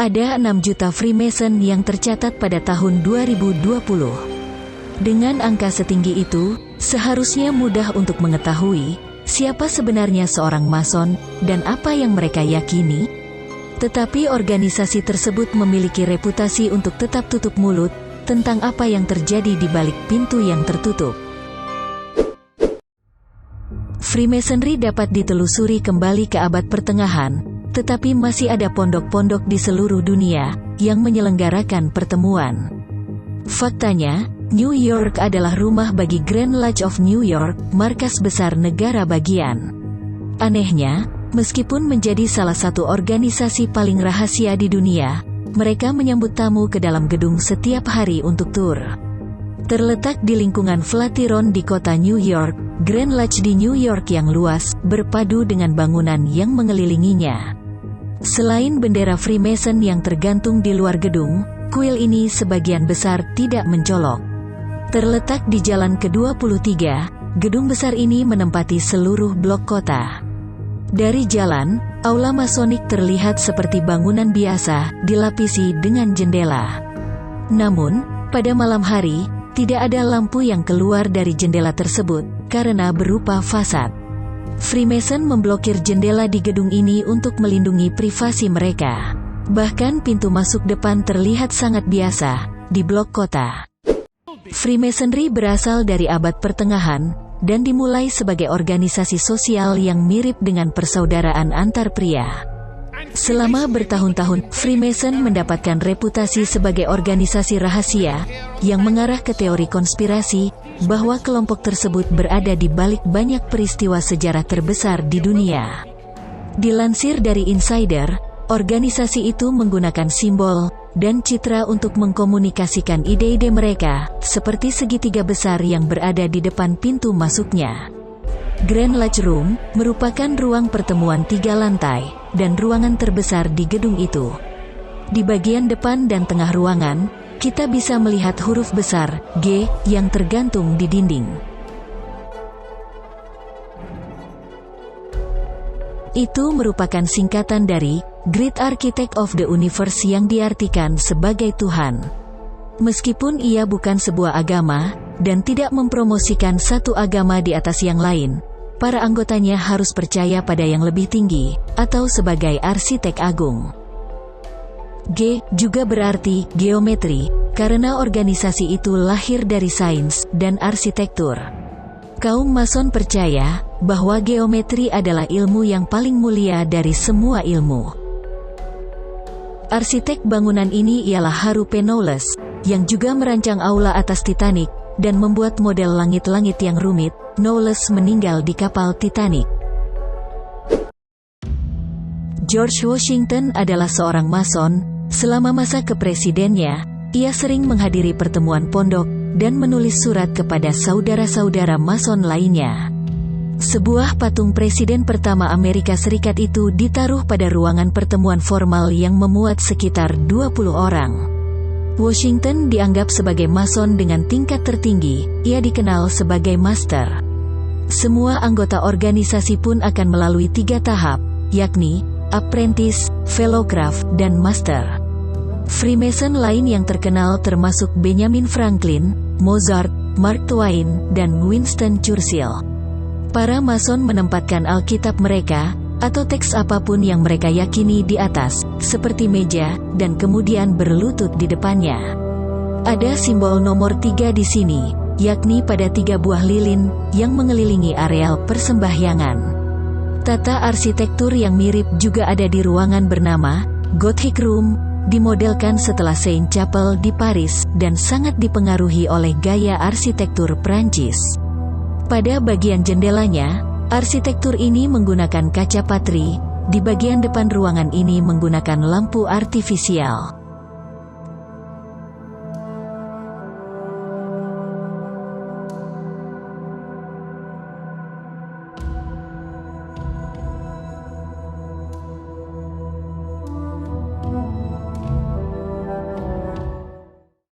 Ada 6 juta Freemason yang tercatat pada tahun 2020. Dengan angka setinggi itu, seharusnya mudah untuk mengetahui siapa sebenarnya seorang Mason dan apa yang mereka yakini. Tetapi organisasi tersebut memiliki reputasi untuk tetap tutup mulut tentang apa yang terjadi di balik pintu yang tertutup. Freemasonry dapat ditelusuri kembali ke abad pertengahan, tetapi masih ada pondok-pondok di seluruh dunia yang menyelenggarakan pertemuan. Faktanya, New York adalah rumah bagi Grand Lodge of New York, markas besar negara bagian. Anehnya, meskipun menjadi salah satu organisasi paling rahasia di dunia, mereka menyambut tamu ke dalam gedung setiap hari untuk tur. Terletak di lingkungan Flatiron di kota New York, Grand Lodge di New York yang luas, berpadu dengan bangunan yang mengelilinginya. Selain bendera Freemason yang tergantung di luar gedung, kuil ini sebagian besar tidak mencolok. Terletak di Jalan ke-23, gedung besar ini menempati seluruh blok kota. Dari jalan, aula masonik terlihat seperti bangunan biasa, dilapisi dengan jendela. Namun, pada malam hari, tidak ada lampu yang keluar dari jendela tersebut, karena berupa fasad. Freemason memblokir jendela di gedung ini untuk melindungi privasi mereka. Bahkan pintu masuk depan terlihat sangat biasa, di blok kota. Freemasonry berasal dari abad pertengahan, dan dimulai sebagai organisasi sosial yang mirip dengan persaudaraan antar pria. Selama bertahun-tahun, Freemason mendapatkan reputasi sebagai organisasi rahasia, yang mengarah ke teori konspirasi, bahwa kelompok tersebut berada di balik banyak peristiwa sejarah terbesar di dunia. Dilansir dari Insider, organisasi itu menggunakan simbol dan citra untuk mengkomunikasikan ide-ide mereka, seperti segitiga besar yang berada di depan pintu masuknya. Grand Lodge Room merupakan ruang pertemuan 3 lantai, dan ruangan terbesar di gedung itu. Di bagian depan dan tengah ruangan, kita bisa melihat huruf besar G yang tergantung di dinding. Itu merupakan singkatan dari Great Architect of the Universe yang diartikan sebagai Tuhan. Meskipun ia bukan sebuah agama, dan tidak mempromosikan satu agama di atas yang lain, para anggotanya harus percaya pada yang lebih tinggi, atau sebagai arsitek agung. G juga berarti geometri, karena organisasi itu lahir dari sains dan arsitektur. Kaum Mason percaya bahwa geometri adalah ilmu yang paling mulia dari semua ilmu. Arsitek bangunan ini ialah Harupe Knowles, yang juga merancang aula atas Titanic, dan membuat model langit-langit yang rumit. Knowles meninggal di kapal Titanic. George Washington adalah seorang Mason. Selama masa kepresidennya, ia sering menghadiri pertemuan pondok, dan menulis surat kepada saudara-saudara Mason lainnya. Sebuah patung Presiden pertama Amerika Serikat itu ditaruh pada ruangan pertemuan formal yang memuat sekitar 20 orang. Washington dianggap sebagai Mason dengan tingkat tertinggi, ia dikenal sebagai Master. Semua anggota organisasi pun akan melalui 3 tahap, yakni Apprentice, Fellowcraft, dan Master. Freemason lain yang terkenal termasuk Benjamin Franklin, Mozart, Mark Twain, dan Winston Churchill. Para Mason menempatkan Alkitab mereka, atau teks apapun yang mereka yakini di atas, seperti meja, dan kemudian berlutut di depannya. Ada simbol nomor 3 di sini, yakni pada 3 buah lilin, yang mengelilingi areal persembahyangan. Tata arsitektur yang mirip juga ada di ruangan bernama Gothic Room, dimodelkan setelah Saint Chapel di Paris, dan sangat dipengaruhi oleh gaya arsitektur Prancis. Pada bagian jendelanya, arsitektur ini menggunakan kaca patri, di bagian depan ruangan ini menggunakan lampu artifisial.